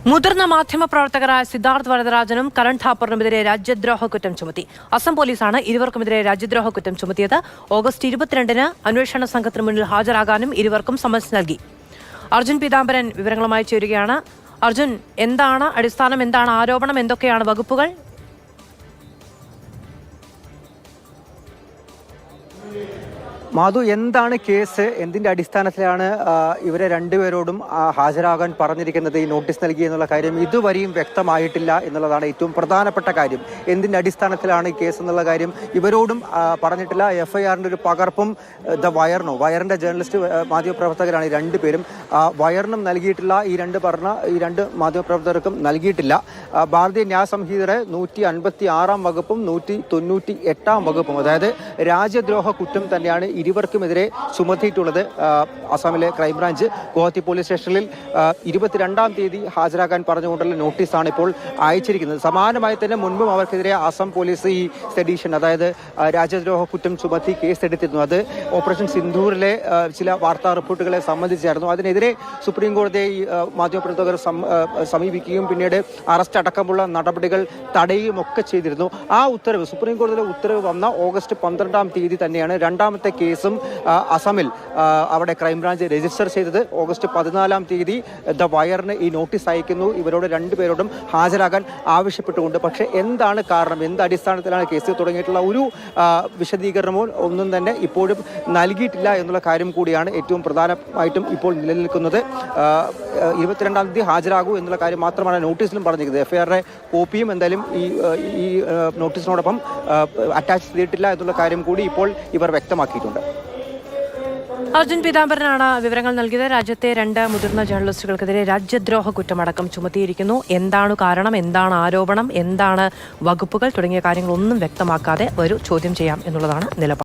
മുതിർന്ന മാധ്യമപ്രവർത്തകരായ സിദ്ധാർത്ഥ് വരദരാജനും കരൺ ഥാപ്പറിനുമെതിരെ രാജ്യദ്രോഹ കുറ്റം ചുമത്തി. അസം പോലീസാണ് ഇരുവർക്കുമെതിരെ രാജ്യദ്രോഹ കുറ്റം ചുമത്തിയത്. ഓഗസ്റ്റ് 22-ന് അന്വേഷണ സംഘത്തിന് മുന്നിൽ ഹാജരാകാനും ഇരുവർക്കും സമ്മൻസ് നൽകി. അർജുൻ പീതാംബരൻ വിവരങ്ങളുമായി ചേരുകയാണ്. അർജുൻ, എന്താണ് അടിസ്ഥാനം, എന്താണ് ആരോപണം, എന്തൊക്കെയാണ് വകുപ്പുകൾ? മാധു, എന്താണ് കേസ്? എന്തിന്റെ അടിസ്ഥാനത്തിലാണ് ഇവരെ രണ്ടുപേരോടും ഹാജരാകാൻ പറഞ്ഞിരിക്കുന്നത്, ഈ നോട്ടീസ് നൽകി എന്നുള്ള കാര്യം ഇതുവരെയും വ്യക്തമായിട്ടില്ല എന്നുള്ളതാണ് ഏറ്റവും പ്രധാനപ്പെട്ട കാര്യം. എന്തിന്റെ അടിസ്ഥാനത്തിലാണ് ഈ കേസ് എന്നുള്ള കാര്യം ഇവരോടും പറഞ്ഞിട്ടില്ല. എഫ്ഐആറിന്റെ ഒരു പകർപ്പും വയറിന്റെ ജേർണലിസ്റ്റ് മാധ്യമപ്രവർത്തകരാണ് ഈ രണ്ടുപേരും. വയറിനും നൽകിയിട്ടില്ല, ഈ രണ്ട് മാധ്യമപ്രവർത്തകർക്കും നൽകിയിട്ടില്ല. ഭാരതീയ ന്യായ സംഹിതയുടെ 156 വകുപ്പും 198 വകുപ്പും, അതായത് രാജ്യദ്രോഹ കുറ്റം തന്നെയാണ് ഇരുവർക്കുമെതിരെ ചുമത്തിയിട്ടുള്ളത്. അസമിലെ ക്രൈംബ്രാഞ്ച് ഗുവാഹത്തി പോലീസ് സ്റ്റേഷനിൽ 22-ാം തീയതി ഹാജരാക്കാൻ പറഞ്ഞുകൊണ്ടുള്ള നോട്ടീസാണ് ഇപ്പോൾ അയച്ചിരിക്കുന്നത്. സമാനമായി തന്നെ മുൻപും അവർക്കെതിരെ അസം പോലീസ് ഈ സെഡീഷൻ, അതായത് രാജ്യദ്രോഹ കുറ്റം ചുമത്തി കേസെടുത്തിരുന്നു. അത് ഓപ്പറേഷൻ സിന്ധൂരിലെ ചില വാർത്താ റിപ്പോർട്ടുകളെ സംബന്ധിച്ചായിരുന്നു. അതിനെതിരെ സുപ്രീം കോടതിയെ ഈ മാധ്യമപ്രവർത്തകർ സമീപിക്കുകയും പിന്നീട് അറസ്റ്റ് അടക്കമുള്ള നടപടികൾ തടയുകയും ഒക്കെ ചെയ്തിരുന്നു. ആ ഉത്തരവ്, സുപ്രീം കോടതിയിലെ ഉത്തരവ് വന്ന ഓഗസ്റ്റ് 12-ാം തീയതി തന്നെയാണ് രണ്ടാമത്തെ കേസും അസമിൽ അവിടെ ക്രൈംബ്രാഞ്ച് രജിസ്റ്റർ ചെയ്തത്. ഓഗസ്റ്റ് 14-ാം തീയതി ദ വയറിന് ഈ നോട്ടീസ് അയക്കുന്നു, ഇവരോട് രണ്ടുപേരോടും ഹാജരാകാൻ ആവശ്യപ്പെട്ടുകൊണ്ട്. പക്ഷേ എന്താണ് കാരണം, എന്ത് അടിസ്ഥാനത്തിലാണ് കേസ് തുടങ്ങിയിട്ടുള്ള ഒരു വിശദീകരണമോ ഒന്നും തന്നെ ഇപ്പോഴും നൽകിയിട്ടില്ല എന്നുള്ള കാര്യം കൂടിയാണ് ഏറ്റവും പ്രധാനമായിട്ടും ഇപ്പോൾ നിലനിൽക്കുന്നത്. 22-ാം തീയതി ഹാജരാകൂ എന്നുള്ള കാര്യം മാത്രമാണ് നോട്ടീസിലും പറഞ്ഞിരിക്കുന്നത്. എഫ്ഐആറിന്റെ കോപ്പിയും എന്തായാലും ഈ നോട്ടീസിനോടൊപ്പം അറ്റാച്ച് ചെയ്തിട്ടില്ല എന്നുള്ള കാര്യം കൂടി ഇപ്പോൾ ഇവർ വ്യക്തമാക്കിയിട്ടുണ്ട്. അർജുൻ പീതാംബരനാണ് വിവരങ്ങൾ നൽകിയത്. രാജ്യത്തെ 2 മുതിർന്ന ജേർണലിസ്റ്റുകൾക്കെതിരെ രാജ്യദ്രോഹ കുറ്റമടക്കം ചുമത്തിയിരിക്കുന്നു. എന്താണ് കാരണം, എന്താണ് ആരോപണം, എന്താണ് വകുപ്പുകൾ തുടങ്ങിയ കാര്യങ്ങളൊന്നും വ്യക്തമാക്കാതെ ഒരു ചോദ്യം ചെയ്യാം എന്നുള്ളതാണ് നിലപാട്.